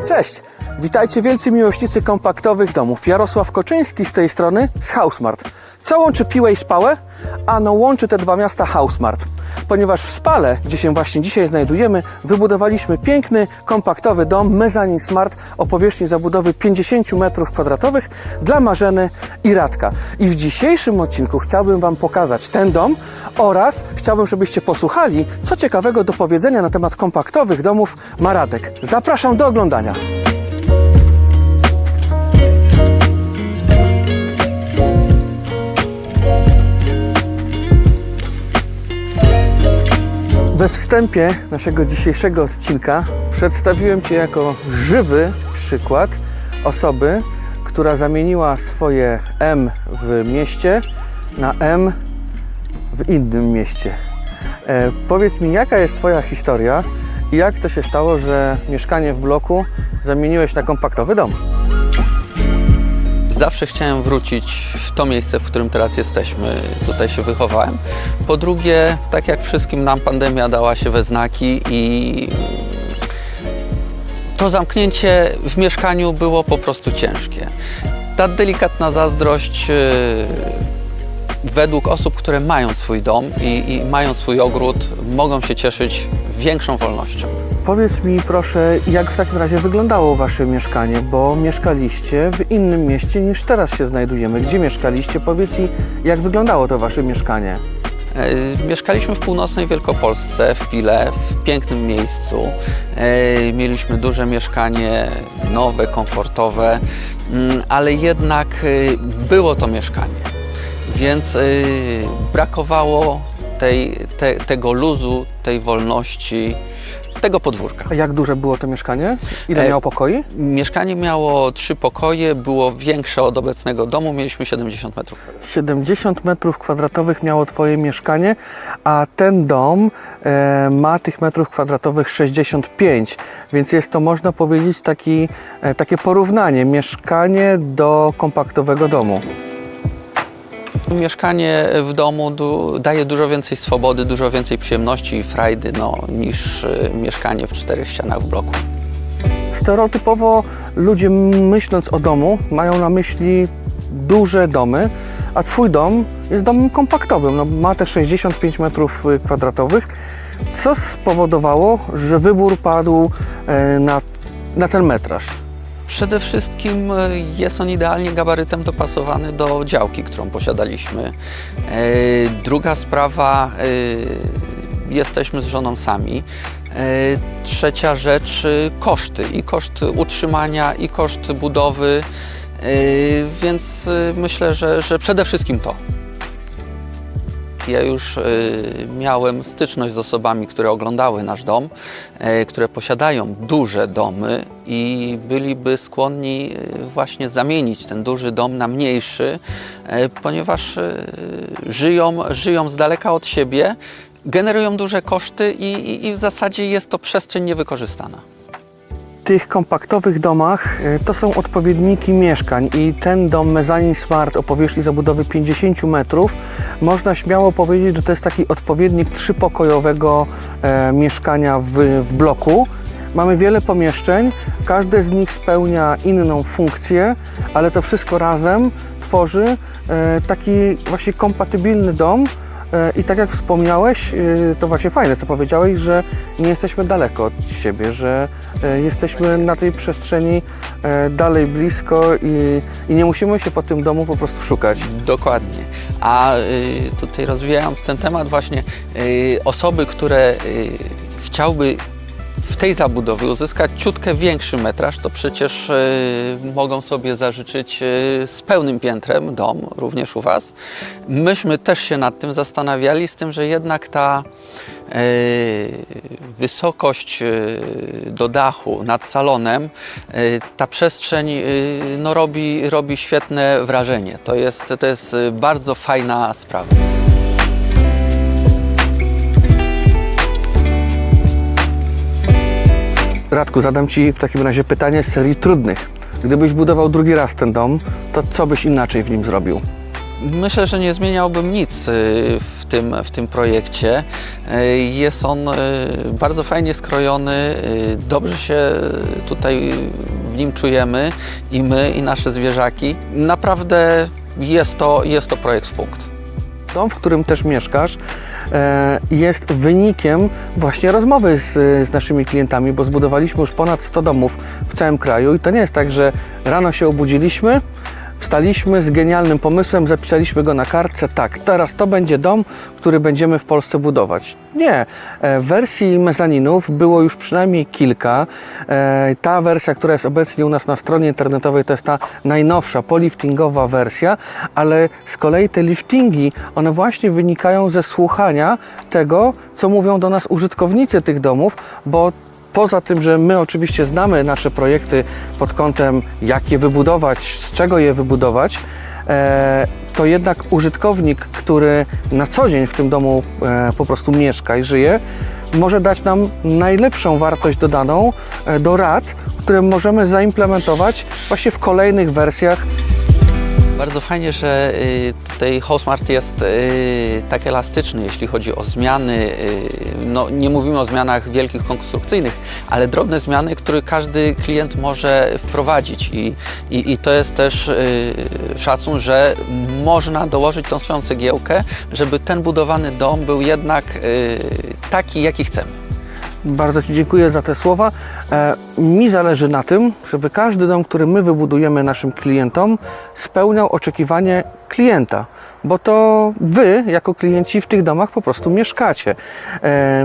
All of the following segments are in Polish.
Cześć! Witajcie wielcy miłośnicy kompaktowych domów. Jarosław Koczyński z tej strony z Housemart. Co łączy Piłę i Spałę? Ano łączy te dwa miasta Housemart. Ponieważ w Spale, gdzie się właśnie dzisiaj znajdujemy, wybudowaliśmy piękny, kompaktowy dom Mezzanine Smart o powierzchni zabudowy 50 m2 dla Marzeny i Radka. I w dzisiejszym odcinku chciałbym Wam pokazać ten dom oraz chciałbym, żebyście posłuchali, co ciekawego do powiedzenia na temat kompaktowych domów ma Radek. Zapraszam do oglądania. We wstępie naszego dzisiejszego odcinka przedstawiłem Cię jako żywy przykład osoby, która zamieniła swoje M w mieście na M w innym mieście. Powiedz mi, jaka jest Twoja historia i jak to się stało, że mieszkanie w bloku zamieniłeś na kompaktowy dom? Zawsze chciałem wrócić w to miejsce, w którym teraz jesteśmy. Tutaj się wychowałem. Po drugie, tak jak wszystkim nam, pandemia dała się we znaki i to zamknięcie w mieszkaniu było po prostu ciężkie. Ta delikatna zazdrość według osób, które mają swój dom i mają swój ogród, mogą się cieszyć większą wolnością. Powiedz mi proszę, jak w takim razie wyglądało Wasze mieszkanie, bo mieszkaliście w innym mieście niż teraz się znajdujemy. Gdzie mieszkaliście? Powiedz mi, jak wyglądało to Wasze mieszkanie? Mieszkaliśmy w północnej Wielkopolsce, w Pile, w pięknym miejscu. Mieliśmy duże mieszkanie, nowe, komfortowe, ale jednak było to mieszkanie, więc brakowało tego luzu, tej wolności, tego podwórka. A jak duże było to mieszkanie? Ile miało pokoi? Mieszkanie miało 3 pokoje, było większe od obecnego domu, mieliśmy 70 metrów. 70 m2 miało Twoje mieszkanie, a ten dom ma tych metrów kwadratowych 65, więc jest to, można powiedzieć, takie porównanie, mieszkanie do kompaktowego domu. Mieszkanie w domu daje dużo więcej swobody, dużo więcej przyjemności i frajdy niż mieszkanie w 4 ścianach w bloku. Stereotypowo ludzie, myśląc o domu, mają na myśli duże domy, a Twój dom jest domem kompaktowym. No, ma te 65 m2. Co spowodowało, że wybór padł na ten metraż? Przede wszystkim jest on idealnie gabarytem dopasowany do działki, którą posiadaliśmy. Druga sprawa, jesteśmy z żoną sami. Trzecia rzecz, koszty. I koszt utrzymania, i koszt budowy, więc myślę, że przede wszystkim to. Ja już miałem styczność z osobami, które oglądały nasz dom, które posiadają duże domy i byliby skłonni właśnie zamienić ten duży dom na mniejszy, ponieważ żyją z daleka od siebie, generują duże koszty i w zasadzie jest to przestrzeń niewykorzystana. W tych kompaktowych domach to są odpowiedniki mieszkań i ten dom Mezzanine Smart o powierzchni zabudowy 50 metrów można śmiało powiedzieć, że to jest taki odpowiednik 3-pokojowego mieszkania w bloku. Mamy wiele pomieszczeń, każde z nich spełnia inną funkcję, ale to wszystko razem tworzy taki właśnie kompatybilny dom. I tak jak wspomniałeś, to właśnie fajne, co powiedziałeś, że nie jesteśmy daleko od siebie, że jesteśmy na tej przestrzeni dalej blisko i nie musimy się po tym domu po prostu szukać. Dokładnie. A tutaj rozwijając ten temat właśnie, osoby, które chciałby w tej zabudowie uzyskać ciutkę większy metraż, to przecież mogą sobie zażyczyć z pełnym piętrem dom, również u Was. Myśmy też się nad tym zastanawiali, z tym, że jednak ta wysokość do dachu nad salonem, ta przestrzeń robi świetne wrażenie. To jest bardzo fajna sprawa. Radku, zadam Ci w takim razie pytanie z serii trudnych. Gdybyś budował drugi raz ten dom, to co byś inaczej w nim zrobił? Myślę, że nie zmieniałbym nic w tym projekcie. Jest on bardzo fajnie skrojony, dobrze się tutaj w nim czujemy i my, i nasze zwierzaki. Naprawdę jest to projekt w punkt. Dom, w którym też mieszkasz, jest wynikiem właśnie rozmowy z naszymi klientami, bo zbudowaliśmy już ponad 100 domów w całym kraju i to nie jest tak, że rano się obudziliśmy, wstaliśmy z genialnym pomysłem, zapisaliśmy go na kartce, tak, teraz to będzie dom, który będziemy w Polsce budować. Nie, wersji mezaninów było już przynajmniej kilka. Ta wersja, która jest obecnie u nas na stronie internetowej, to jest ta najnowsza, poliftingowa wersja, ale z kolei te liftingi, one właśnie wynikają ze słuchania tego, co mówią do nas użytkownicy tych domów, bo poza tym, że my oczywiście znamy nasze projekty pod kątem jak je wybudować, z czego je wybudować, to jednak użytkownik, który na co dzień w tym domu po prostu mieszka i żyje, może dać nam najlepszą wartość dodaną do rad, które możemy zaimplementować właśnie w kolejnych wersjach. Bardzo fajnie, że tutaj HouseSmart jest tak elastyczny, jeśli chodzi o zmiany. No, nie mówimy o zmianach wielkich, konstrukcyjnych, ale drobne zmiany, które każdy klient może wprowadzić. I to jest też szacun, że można dołożyć tą swoją cegiełkę, żeby ten budowany dom był jednak taki, jaki chcemy. Bardzo Ci dziękuję za te słowa. Mi zależy na tym, żeby każdy dom, który my wybudujemy naszym klientom, spełniał oczekiwanie klienta, bo to Wy, jako klienci, w tych domach po prostu mieszkacie.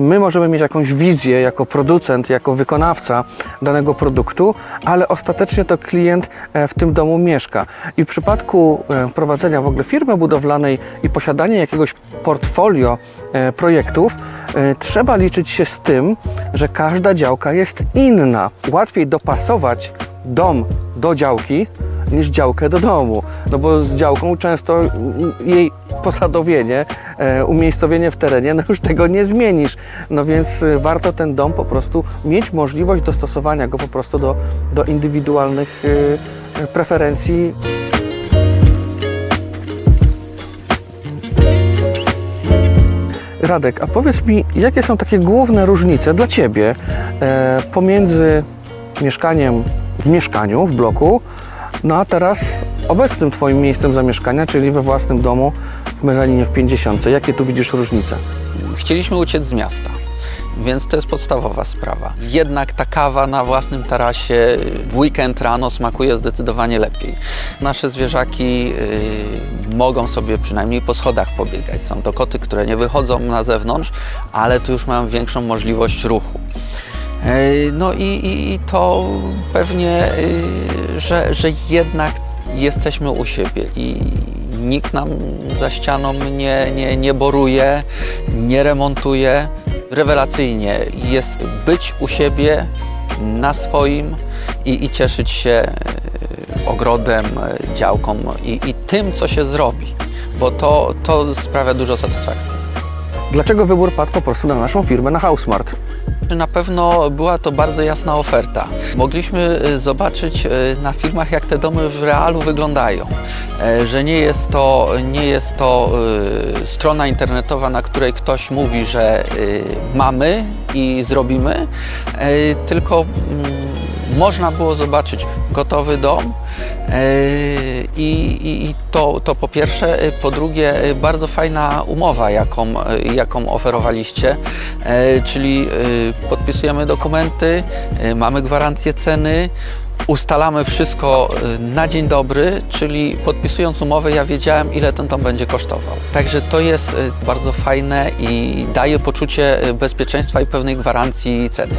My możemy mieć jakąś wizję jako producent, jako wykonawca danego produktu, ale ostatecznie to klient w tym domu mieszka. I w przypadku prowadzenia w ogóle firmy budowlanej i posiadania jakiegoś portfolio projektów, trzeba liczyć się z tym, że każda działka jest inna. Łatwiej dopasować dom do działki niż działkę do domu. No bo z działką często jej posadowienie, umiejscowienie w terenie, no już tego nie zmienisz. No więc warto ten dom po prostu mieć możliwość dostosowania go po prostu do indywidualnych preferencji. Radek, a powiedz mi, jakie są takie główne różnice dla Ciebie pomiędzy mieszkaniem w mieszkaniu, w bloku, no a teraz obecnym Twoim miejscem zamieszkania, czyli we własnym domu w mezaninie w 50. Jakie tu widzisz różnice? Chcieliśmy uciec z miasta, więc to jest podstawowa sprawa. Jednak ta kawa na własnym tarasie w weekend rano smakuje zdecydowanie lepiej. Nasze zwierzaki mogą sobie przynajmniej po schodach pobiegać. Są to koty, które nie wychodzą na zewnątrz, ale tu już mają większą możliwość ruchu. No i to pewnie, że jednak jesteśmy u siebie i nikt nam za ścianą nie boruje, nie remontuje. Rewelacyjnie jest być u siebie, na swoim i cieszyć się ogrodem, działką i tym, co się zrobi, bo to sprawia dużo satysfakcji. Dlaczego wybór padł po prostu na naszą firmę, na HouseSmart? Na pewno była to bardzo jasna oferta. Mogliśmy zobaczyć na filmach, jak te domy w realu wyglądają. Że nie jest to strona internetowa, na której ktoś mówi, że mamy i zrobimy, tylko można było zobaczyć gotowy dom i to po pierwsze. Po drugie, bardzo fajna umowa, jaką oferowaliście, czyli podpisujemy dokumenty, mamy gwarancję ceny, ustalamy wszystko na dzień dobry, czyli podpisując umowę ja wiedziałem, ile ten dom będzie kosztował. Także to jest bardzo fajne i daje poczucie bezpieczeństwa i pewnej gwarancji ceny.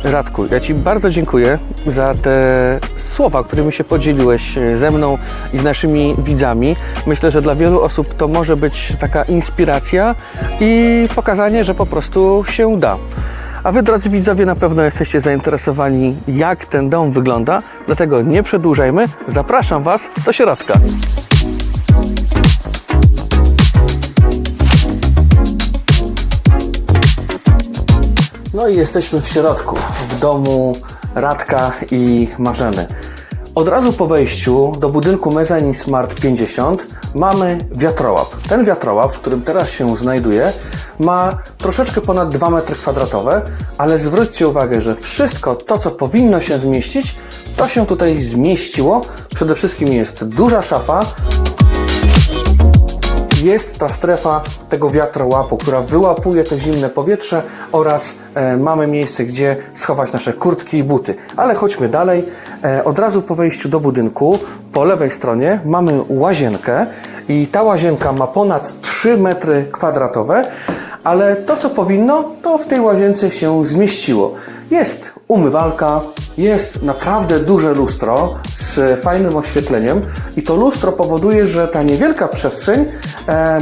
Radku, ja Ci bardzo dziękuję za te słowa, którymi się podzieliłeś ze mną i z naszymi widzami. Myślę, że dla wielu osób to może być taka inspiracja i pokazanie, że po prostu się da. A Wy, drodzy widzowie, na pewno jesteście zainteresowani, jak ten dom wygląda, dlatego nie przedłużajmy, zapraszam Was do środka. No i jesteśmy w środku, w domu Radka i Marzeny. Od razu po wejściu do budynku Mezzanine Smart 50 mamy wiatrołap. Ten wiatrołap, w którym teraz się znajduję, ma troszeczkę ponad 2 m2, ale zwróćcie uwagę, że wszystko to, co powinno się zmieścić, to się tutaj zmieściło. Przede wszystkim jest duża szafa. Jest ta strefa tego wiatrołapu, która wyłapuje to zimne powietrze oraz mamy miejsce, gdzie schować nasze kurtki i buty. Ale chodźmy dalej. Od razu po wejściu do budynku, po lewej stronie mamy łazienkę i ta łazienka ma ponad 3 m2, ale to, co powinno, to w tej łazience się zmieściło. Jest umywalka, jest naprawdę duże lustro z fajnym oświetleniem i to lustro powoduje, że ta niewielka przestrzeń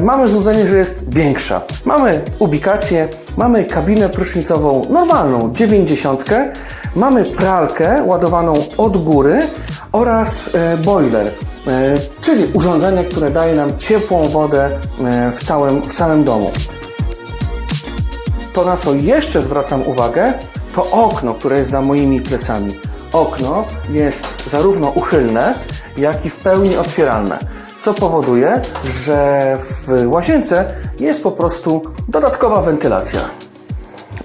mamy złudzenie, że jest większa. Mamy ubikację, mamy kabinę prysznicową normalną 90, mamy pralkę ładowaną od góry oraz boiler, czyli urządzenie, które daje nam ciepłą wodę w całym domu. To, na co jeszcze zwracam uwagę, to okno, które jest za moimi plecami. Okno jest zarówno uchylne, jak i w pełni otwieralne, co powoduje, że w łazience jest po prostu dodatkowa wentylacja.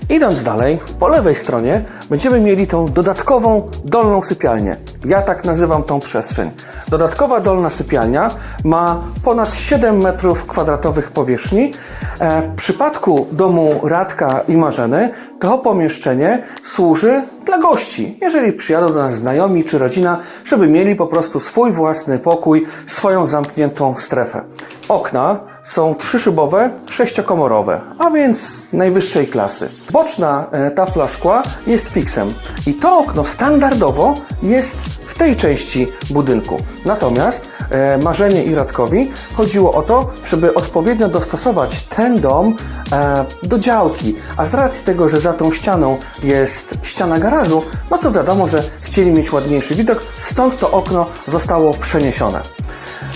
Idąc dalej, po lewej stronie będziemy mieli tą dodatkową dolną sypialnię. Ja tak nazywam tą przestrzeń. Dodatkowa dolna sypialnia ma ponad 7 m2 powierzchni. W przypadku domu Radka i Marzeny to pomieszczenie służy dla gości. Jeżeli przyjadą do nas znajomi czy rodzina, żeby mieli po prostu swój własny pokój, swoją zamkniętą strefę. Okna są trzyszybowe, 6-komorowe, a więc najwyższej klasy. Boczna tafla szkła jest fiksem i to okno standardowo jest w tej części budynku. Natomiast Marzenie i Radkowi chodziło o to, żeby odpowiednio dostosować ten dom do działki, a z racji tego, że za tą ścianą jest ściana garażu, no to wiadomo, że chcieli mieć ładniejszy widok, stąd to okno zostało przeniesione.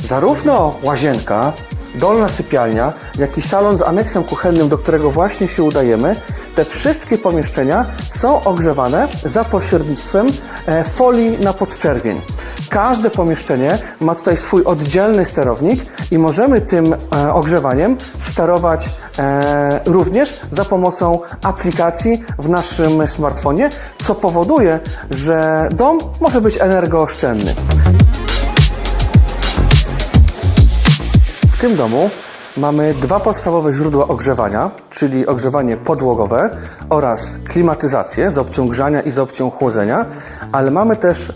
Zarówno łazienka, dolna sypialnia, jak i salon z aneksem kuchennym, do którego właśnie się udajemy, te wszystkie pomieszczenia są ogrzewane za pośrednictwem folii na podczerwień. Każde pomieszczenie ma tutaj swój oddzielny sterownik i możemy tym ogrzewaniem sterować również za pomocą aplikacji w naszym smartfonie, co powoduje, że dom może być energooszczędny. W tym domu mamy dwa podstawowe źródła ogrzewania, czyli ogrzewanie podłogowe oraz klimatyzację z opcją grzania i z opcją chłodzenia, ale mamy też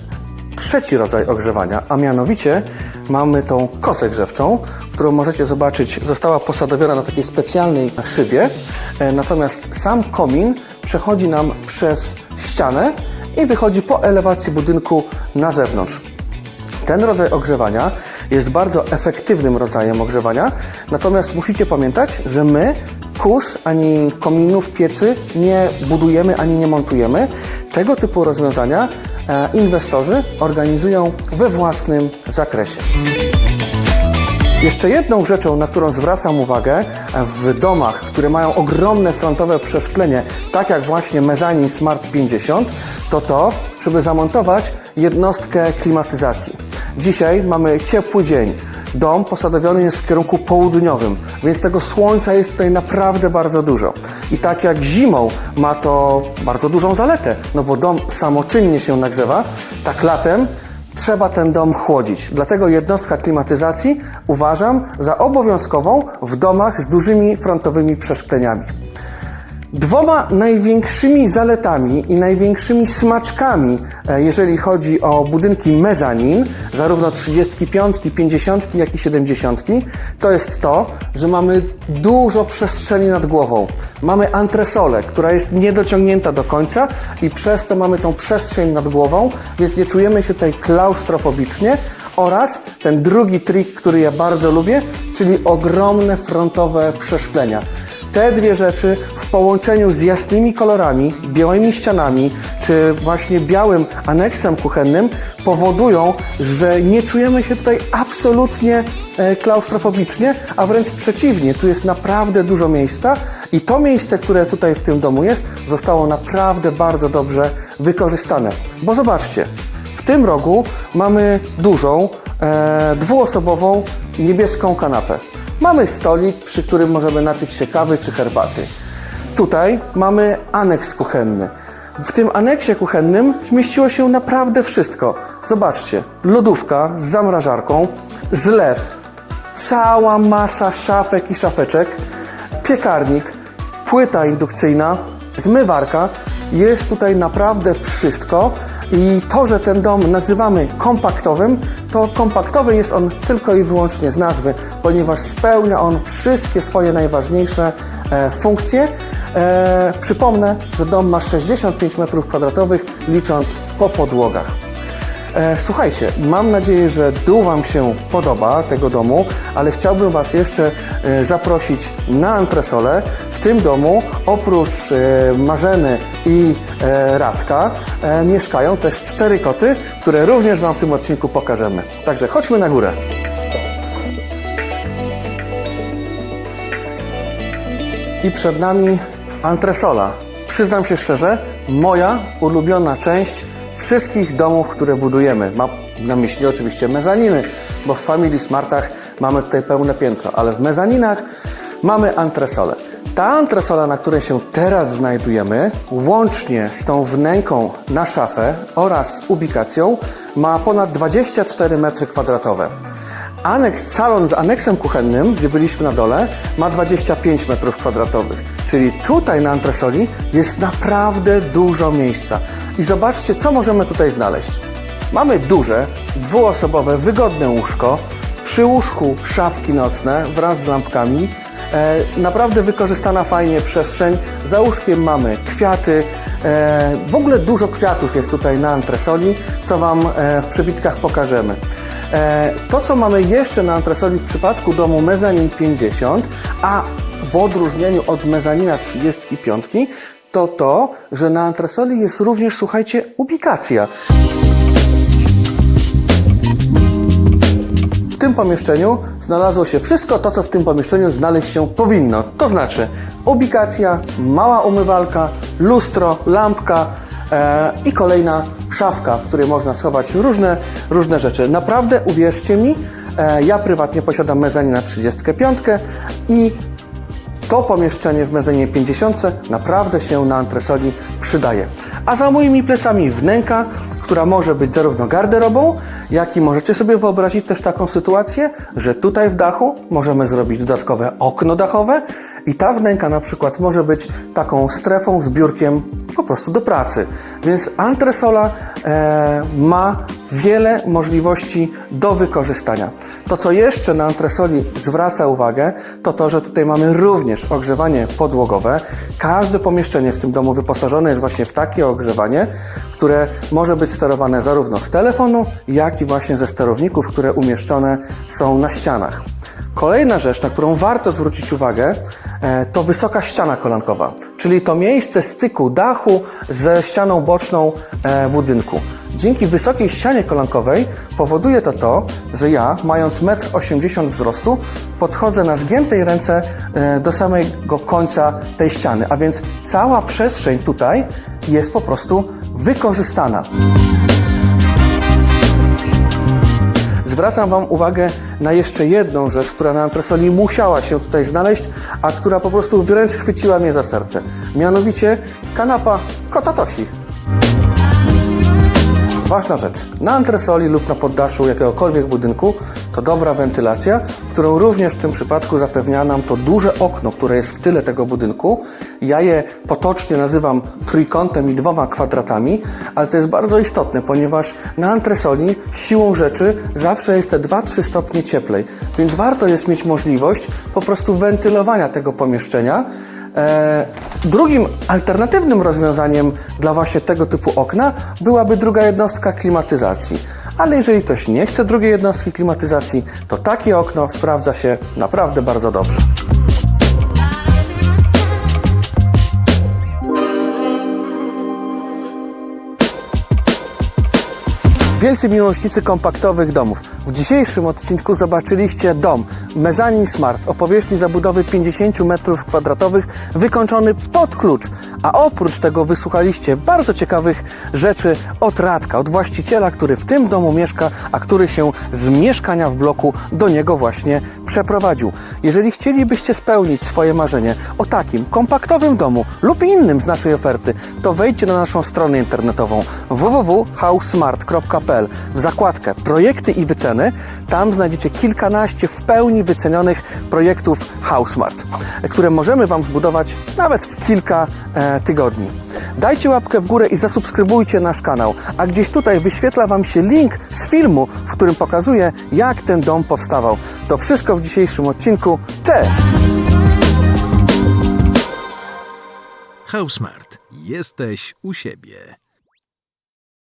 trzeci rodzaj ogrzewania, a mianowicie mamy tą kosę grzewczą, którą możecie zobaczyć, została posadowiona na takiej specjalnej szybie, natomiast sam komin przechodzi nam przez ścianę i wychodzi po elewacji budynku na zewnątrz. Ten rodzaj ogrzewania jest bardzo efektywnym rodzajem ogrzewania, natomiast musicie pamiętać, że my kus ani kominów, piecy nie budujemy ani nie montujemy. Tego typu rozwiązania inwestorzy organizują we własnym zakresie. Jeszcze jedną rzeczą, na którą zwracam uwagę w domach, które mają ogromne frontowe przeszklenie, tak jak właśnie Mezzanine Smart 50, to to, żeby zamontować jednostkę klimatyzacji. Dzisiaj mamy ciepły dzień. Dom posadowiony jest w kierunku południowym, więc tego słońca jest tutaj naprawdę bardzo dużo. I tak jak zimą ma to bardzo dużą zaletę, no bo dom samoczynnie się nagrzewa, tak latem trzeba ten dom chłodzić. Dlatego jednostka klimatyzacji uważam za obowiązkową w domach z dużymi frontowymi przeszkleniami. Dwoma największymi zaletami i największymi smaczkami, jeżeli chodzi o budynki Mezzanine, zarówno 35, 50, jak i 70, to jest to, że mamy dużo przestrzeni nad głową. Mamy antresolę, która jest niedociągnięta do końca i przez to mamy tą przestrzeń nad głową, więc nie czujemy się tutaj klaustrofobicznie. Oraz ten drugi trik, który ja bardzo lubię, czyli ogromne frontowe przeszklenia. Te dwie rzeczy w w połączeniu z jasnymi kolorami, białymi ścianami, czy właśnie białym aneksem kuchennym powodują, że nie czujemy się tutaj absolutnie klaustrofobicznie, a wręcz przeciwnie, tu jest naprawdę dużo miejsca i to miejsce, które tutaj w tym domu jest, zostało naprawdę bardzo dobrze wykorzystane. Bo zobaczcie, w tym rogu mamy dużą, dwuosobową niebieską kanapę. Mamy stolik, przy którym możemy napić się kawy czy herbaty. Tutaj mamy aneks kuchenny. W tym aneksie kuchennym zmieściło się naprawdę wszystko. Zobaczcie, lodówka z zamrażarką, zlew, cała masa szafek i szafeczek, piekarnik, płyta indukcyjna, zmywarka. Jest tutaj naprawdę wszystko i to, że ten dom nazywamy kompaktowym, to kompaktowy jest on tylko i wyłącznie z nazwy, ponieważ spełnia on wszystkie swoje najważniejsze funkcje. Przypomnę, że dom ma 65 m2, licząc po podłogach. Słuchajcie, mam nadzieję, że dół Wam się podoba tego domu, ale chciałbym Was jeszcze zaprosić na antresolę. W tym domu oprócz Marzeny i Radka mieszkają też 4 koty, które również Wam w tym odcinku pokażemy. Także chodźmy na górę. I przed nami antresola. Przyznam się szczerze, moja ulubiona część wszystkich domów, które budujemy. Mam na myśli oczywiście mezaniny, bo w Family Smartach mamy tutaj pełne piętro, ale w mezaninach mamy antresolę. Ta antresola, na której się teraz znajdujemy, łącznie z tą wnęką na szafę oraz ubikacją, ma ponad 24 m2. Salon z aneksem kuchennym, gdzie byliśmy na dole, ma 25 m2. Czyli tutaj na antresoli jest naprawdę dużo miejsca. I zobaczcie, co możemy tutaj znaleźć. Mamy duże, dwuosobowe, wygodne łóżko. Przy łóżku szafki nocne wraz z lampkami. Naprawdę wykorzystana fajnie przestrzeń. Za łóżkiem mamy kwiaty. W ogóle dużo kwiatów jest tutaj na antresoli, co Wam w przebitkach pokażemy. To, co mamy jeszcze na antresoli w przypadku domu Mezanin 50, a w odróżnieniu od mezanina 35, to to, że na antresoli jest również, słuchajcie, ubikacja. W tym pomieszczeniu znalazło się wszystko to, co w tym pomieszczeniu znaleźć się powinno. To znaczy ubikacja, mała umywalka, lustro, lampka i kolejna szafka, w której można schować różne rzeczy. Naprawdę, uwierzcie mi, ja prywatnie posiadam mezanina 35 i to pomieszczenie w mezaninie 50 naprawdę się na antresoli przydaje. A za moimi plecami wnęka, która może być zarówno garderobą, jak i możecie sobie wyobrazić też taką sytuację, że tutaj w dachu możemy zrobić dodatkowe okno dachowe i ta wnęka na przykład może być taką strefą z biurkiem po prostu do pracy. Więc antresola ma wiele możliwości do wykorzystania. To, co jeszcze na antresoli zwraca uwagę, to to, że tutaj mamy również ogrzewanie podłogowe. Każde pomieszczenie w tym domu wyposażone jest właśnie w takie ogrzewanie, które może być sterowane zarówno z telefonu, jak i właśnie ze sterowników, które umieszczone są na ścianach. Kolejna rzecz, na którą warto zwrócić uwagę, to wysoka ściana kolankowa, czyli to miejsce styku dachu ze ścianą boczną budynku. Dzięki wysokiej ścianie kolankowej powoduje to, że ja, mając 1,80 m wzrostu, podchodzę na zgiętej ręce do samego końca tej ściany, a więc cała przestrzeń tutaj jest po prostu wykorzystana. Zwracam Wam uwagę na jeszcze jedną rzecz, która na antresoli musiała się tutaj znaleźć, a która po prostu wręcz chwyciła mnie za serce. Mianowicie kanapa kota Tosi. Ważna rzecz. Na antresoli lub na poddaszu jakiegokolwiek budynku to dobra wentylacja, którą również w tym przypadku zapewnia nam to duże okno, które jest w tyle tego budynku. Ja je potocznie nazywam trójkątem i 2 kwadratami, ale to jest bardzo istotne, ponieważ na antresoli siłą rzeczy zawsze jest te 2-3 stopnie cieplej, więc warto jest mieć możliwość po prostu wentylowania tego pomieszczenia. Drugim alternatywnym rozwiązaniem dla właśnie tego typu okna byłaby druga jednostka klimatyzacji. Ale jeżeli ktoś nie chce drugiej jednostki klimatyzacji, to takie okno sprawdza się naprawdę bardzo dobrze. Wielcy miłośnicy kompaktowych domów, w dzisiejszym odcinku zobaczyliście dom Mezzanine Smart o powierzchni zabudowy 50 m2 wykończony pod klucz, a oprócz tego wysłuchaliście bardzo ciekawych rzeczy od Radka, od właściciela, który w tym domu mieszka, a który się z mieszkania w bloku do niego właśnie przeprowadził. Jeżeli chcielibyście spełnić swoje marzenie o takim kompaktowym domu lub innym z naszej oferty, to wejdźcie na naszą stronę internetową www.housesmart.pl w zakładkę Projekty i wyceny. Tam znajdziecie kilkanaście w pełni wycenionych projektów HouseSmart, które możemy Wam zbudować nawet w kilka tygodni. Dajcie łapkę w górę i zasubskrybujcie nasz kanał, a gdzieś tutaj wyświetla Wam się link z filmu, w którym pokazuję, jak ten dom powstawał. To wszystko w dzisiejszym odcinku. Cześć! HouseSmart. Jesteś u siebie.